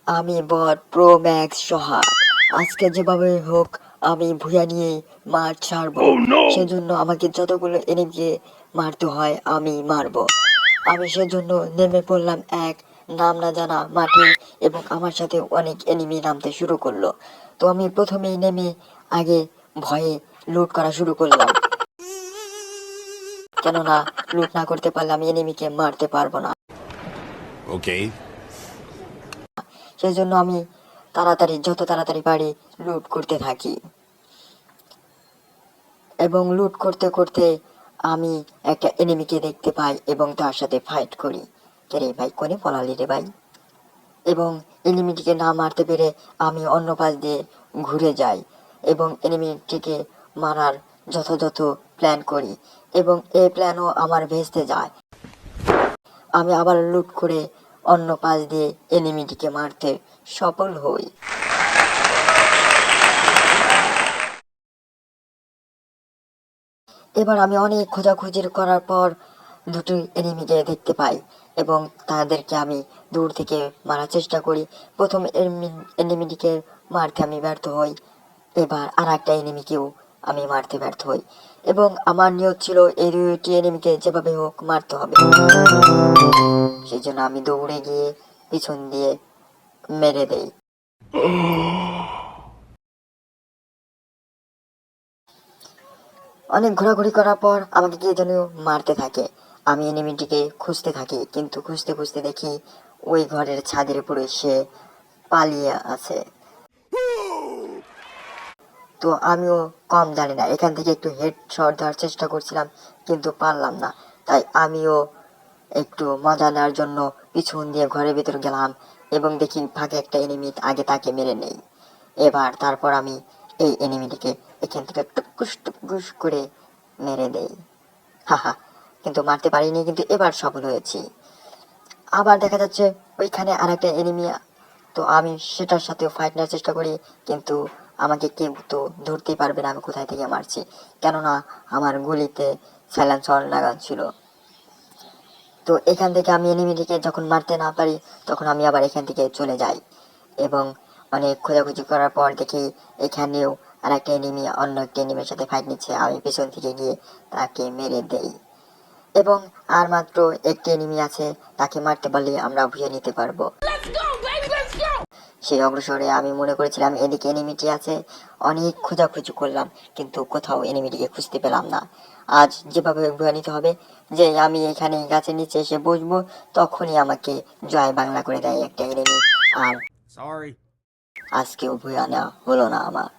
আমি বট pro max সোহাগ। আজকে যেভাবে হোক আমি ভুয়া নিয়ে মাঠ ছাড়বো। সেজন্য আমাকে যতগুলো এনিমিকে মারতে হয় আমি মারবো। আমি সেজন্য নেমে পড়লাম এক নাম না জানা মাঠে এবং আমার সাথে অনেক এনিমি নামতে শুরু করলো। তো আমি প্রথমেই নেমে আগে ভয়ে লুট করা শুরু করলাম, কেননা লুট না করতে পারলে আমি এনিমিকে মারতে পারবো না। ওকে। সেই জন্য আমি যত তাড়াতাড়ি পারি লুট করতে থাকি এবং লুট করতে করতে আমি একটা এনিমিকে দেখতে পাই এবং তার সাথে ফাইট করি। কে রে ভাই, কোনে পলালি রে ভাই? এবং এনিমিটিকে না মারতে পেরে আমি অন্য পাশ দিয়ে ঘুরে যাই এবং এনিমিটিকে মারার যথাযথ প্ল্যান করি এবং এই প্ল্যানও আমার ভেস্তে যায়। আমি আবার লুট করে অন্য পাশ দিয়ে এনিমিটিকে মারতে সফল হই। এবার আমি অনেক খোঁজাখুঁজি করার পর দুটি এনিমিকে দেখতে পাই এবং তাদেরকে আমি দূর থেকে মারার চেষ্টা করি। প্রথম এনিমিটিকে মারতে আমি ব্যর্থ হই, এবার আর একটা এনিমিকেও আমি মারতে ব্যর্থ হই এবং আমার নিয়ত ছিল এই দুটি এনিমিকে যেভাবে হোক মারতে হবে। সেই জন্য আমি দৌড়ে গিয়ে পিছন দিয়ে মেরে দেই। অনেক ঘোরাঘুরি করার পর আমাকে কে যেন মারতে থাকে। আমি এনিমিটিকে খুঁজতে থাকি, কিন্তু খুঁজতে খুঁজতে দেখি ওই ঘরের ছাদের উপরে সে পালিয়ে আছে। তো আমিও কম জানি না, এখান থেকে একটু হেড শট দেওয়ার চেষ্টা করছিলাম কিন্তু পারলাম না। তাই আমিও একটু মজা নেওয়ার জন্য পিছন দিয়ে ঘরের ভেতর গেলাম এবং দেখি ফাঁকে একটা এনিমি, আগে তাকে মেরে নেই। তারপর আমি এই এনিমিটিকে এখান থেকে টুকুস টুকুস করে মেরে দেই। হাহা, কিন্তু মারতে পারিনি, কিন্তু এবার সফল হয়েছি। আবার দেখা যাচ্ছে ওইখানে আর একটা এনিমি, তো আমি সেটার সাথেও ফাইট নেওয়ার চেষ্টা করি, কিন্তু আমাকে কেউ তো ধরতেই পারবে না আমি কোথায় থেকে মারছি, কেননা আমার গুলিতে সাইলেন্সার লাগানো ছিল। তো এখান থেকে আমি এনিমিটিকে যখন মারতে না পারি তখন আমি আবার এখান থেকে চলে যাই এবং অনেক খোঁজাখুঁজি করার পর দেখি এখানেও আর একটা এনিমি অন্য একটা এনিমির সাথে ফাইট নিচ্ছে। আমি পিছন থেকে গিয়ে তাকে মেরে দেই এবং আর মাত্র একটি এনিমি আছে, তাকে মারতে পারলে আমরা বুঝে নিতে পারবো। সেই অগ্রসরে আমি মনে করেছিলাম এদিকে এনিমিটি আছে, অনেক খোঁজাখুঁজি করলাম কিন্তু কোথাও এনিমিটিকে খুঁজতে পেলাম না। আজ যেভাবে ভুয়া নিতে হবে যে আমি এখানে গাছের নিচে এসে বসবো, তখনই আমাকে জয় বাংলা করে দেয় একটা এনিমি, আর আজকেও ভুয়া নেওয়া হলো না আমার।